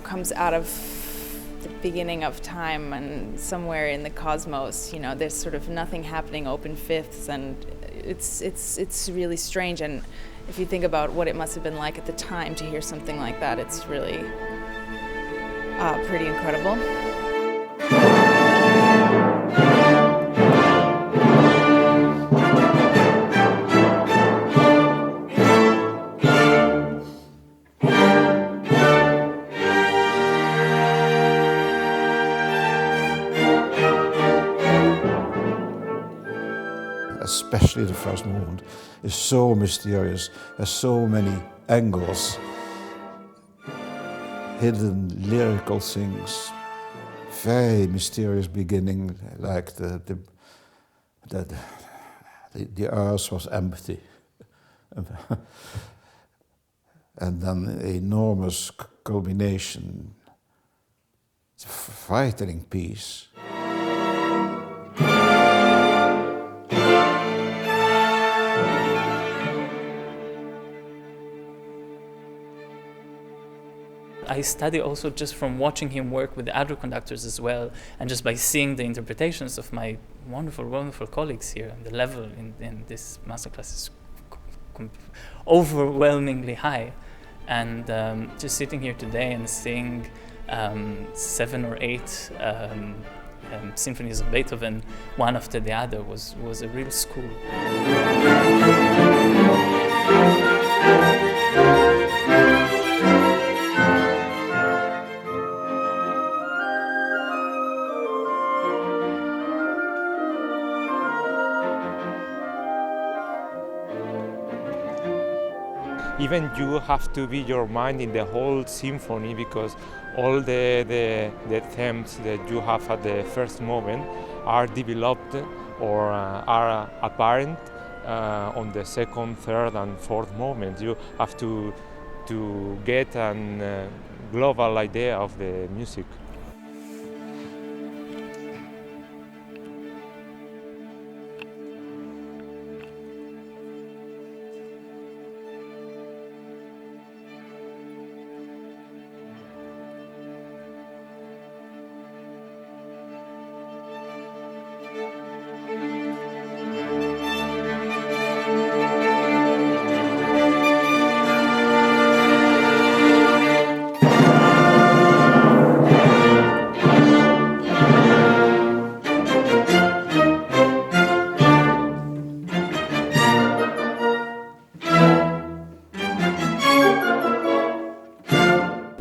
comes out of the beginning of time and somewhere in the cosmos, there's sort of nothing happening, open fifths, and it's really strange. And if you think about what it must have been like at the time to hear something like that, it's really pretty incredible. Especially the first movement is so mysterious. There's so many angles, hidden lyrical things, very mysterious beginning, like the earth was empty, and then enormous culmination. It's a frightening piece. I study also just from watching him work with the other conductors as well, and just by seeing the interpretations of my wonderful, wonderful colleagues here. The level in this masterclass is overwhelmingly high. And just sitting here today and seeing 7 or 8 symphonies of Beethoven, one after the other, was a real school. Even you have to be your mind in the whole symphony, because all the themes that you have at the first moment are developed or are apparent on the second, third, and fourth moment. You have to get a global idea of the music.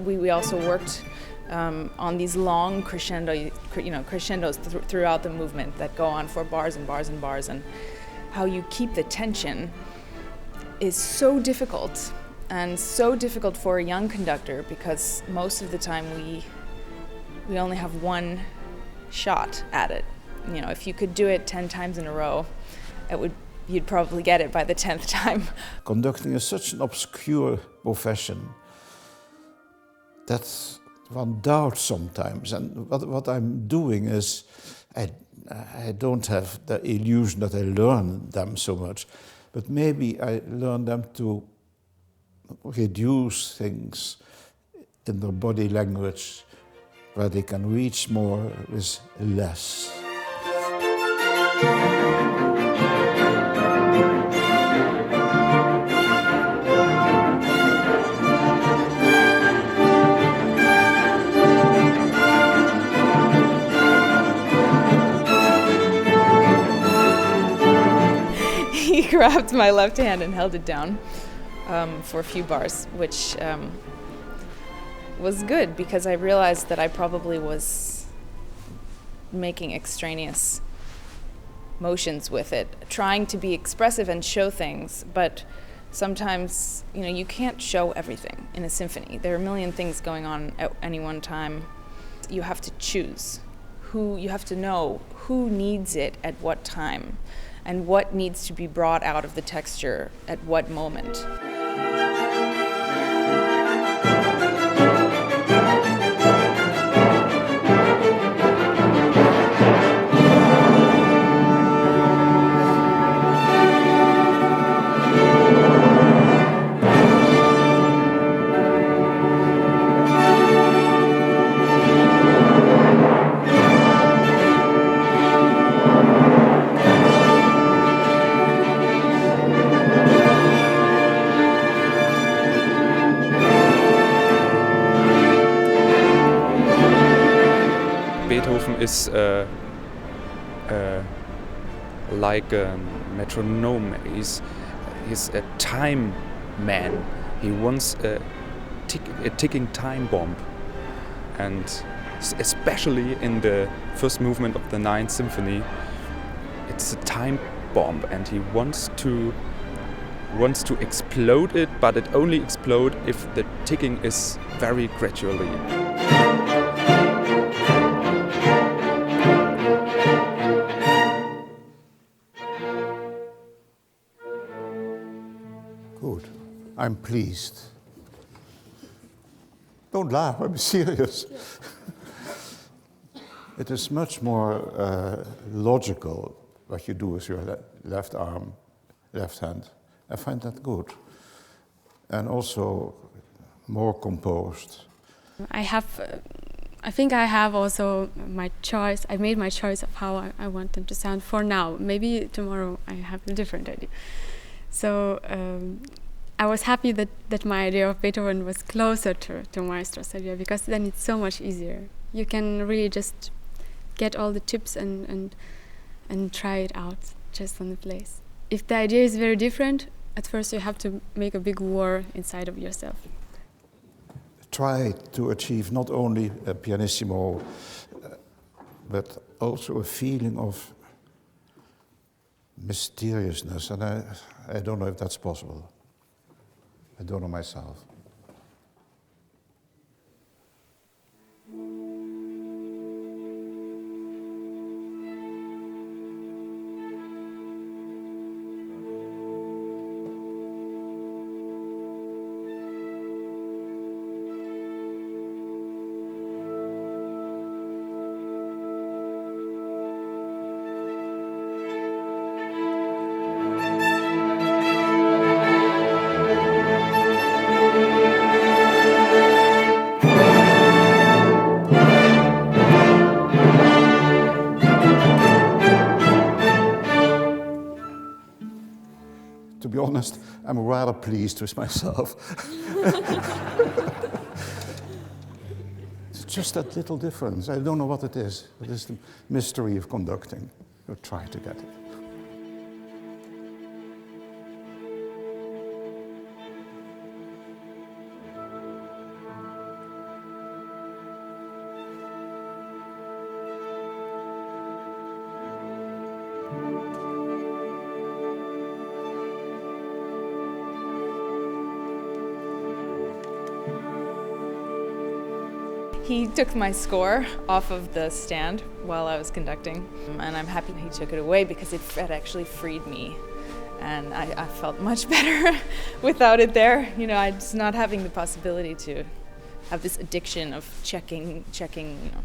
We also worked on these long crescendos throughout the movement that go on for bars and bars and bars, and how you keep the tension is so difficult, and so difficult for a young conductor, because most of the time we only have one shot at it. If you could do it 10 times in a row, you'd probably get it by the 10th time. Conducting is such an obscure profession that one doubts sometimes. And what I'm doing is, I don't have the illusion that I learn them so much, but maybe I learn them to reduce things in their body language, where they can reach more with less. He grabbed my left hand and held it down for a few bars, which was good, because I realized that I probably was making extraneous motions with it, trying to be expressive and show things, but sometimes, you can't show everything in a symphony. There are a million things going on at any one time. You have to choose you have to know who needs it at what time, and what needs to be brought out of the texture at what moment. is like a metronome. He's a time man. He wants a ticking time bomb, and especially in the first movement of the Ninth Symphony, it's a time bomb, and he wants to explode it, but it only explodes if the ticking is very gradually. Good. I'm pleased. Don't laugh, I'm serious. It is much more logical what you do with your left arm, left hand. I find that good. And also more composed. I think I have also my choice. I made my choice of how I want them to sound for now. Maybe tomorrow I have a different idea. So I was happy that my idea of Beethoven was closer to Maestro's idea, because then it's so much easier. You can really just get all the tips and try it out just on the place. If the idea is very different, at first you have to make a big war inside of yourself. Try to achieve not only a pianissimo, but also a feeling of mysteriousness, and I don't know if that's possible. I don't know myself. To be honest, I'm rather pleased with myself. It's just that little difference. I don't know what it is. It is the mystery of conducting. We'll try to get it. He took my score off of the stand while I was conducting, and I'm happy he took it away because it actually freed me, and I felt much better without it there. You know, just not having the possibility to have this addiction of checking, you know.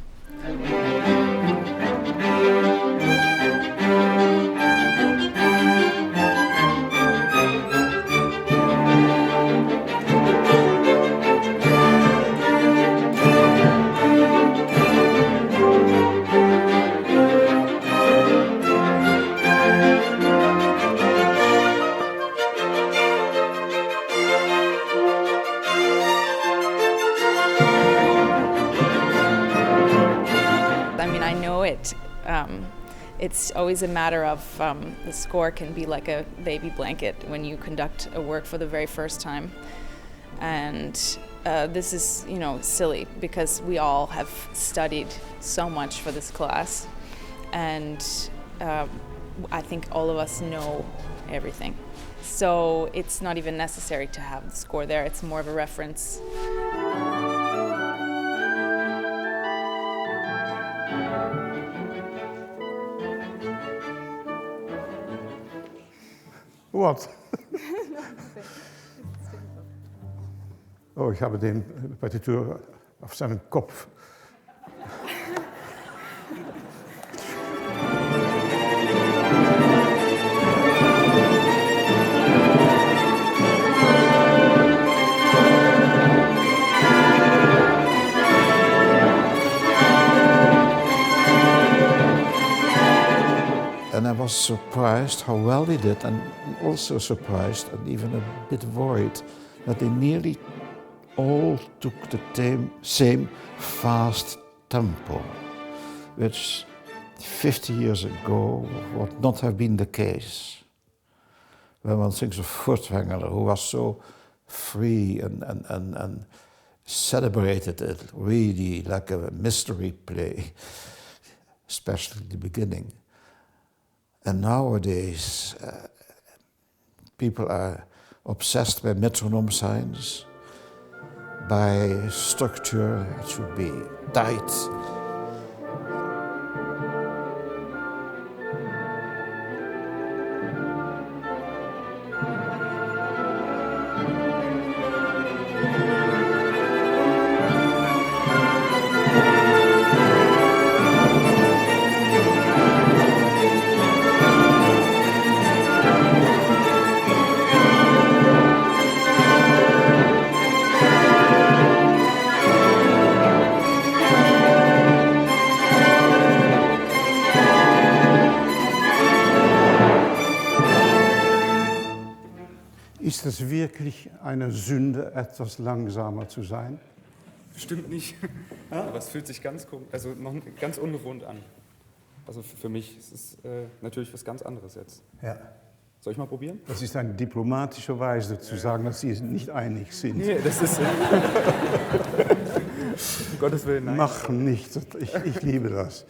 It's always a matter of the score can be like a baby blanket when you conduct a work for the very first time. And this is, you know, silly because we all have studied so much for this class. And I think all of us know everything. So it's not even necessary to have the score there. It's more of a reference. Wat? Oh, ich habe den Partitur auf seinen Kopf. And I was surprised how well they did, and also surprised and even a bit worried that they nearly all took the same fast tempo. which 50 years ago would not have been the case. When one thinks of Furtwängler, who was so free and celebrated it really like a mystery play, especially the beginning. And nowadays, people are obsessed by metronome signs, by structure. It should be tight. Ist es wirklich eine Sünde, etwas langsamer zu sein? Stimmt nicht. Aber es fühlt sich ganz ungewohnt an. Also für mich ist es natürlich was ganz anderes jetzt. Ja. Soll ich mal probieren? Das ist eine diplomatische Weise zu sagen, dass Sie nicht einig sind. Nee, das ist... um Gottes Willen, nein. Mach nicht, ich liebe das.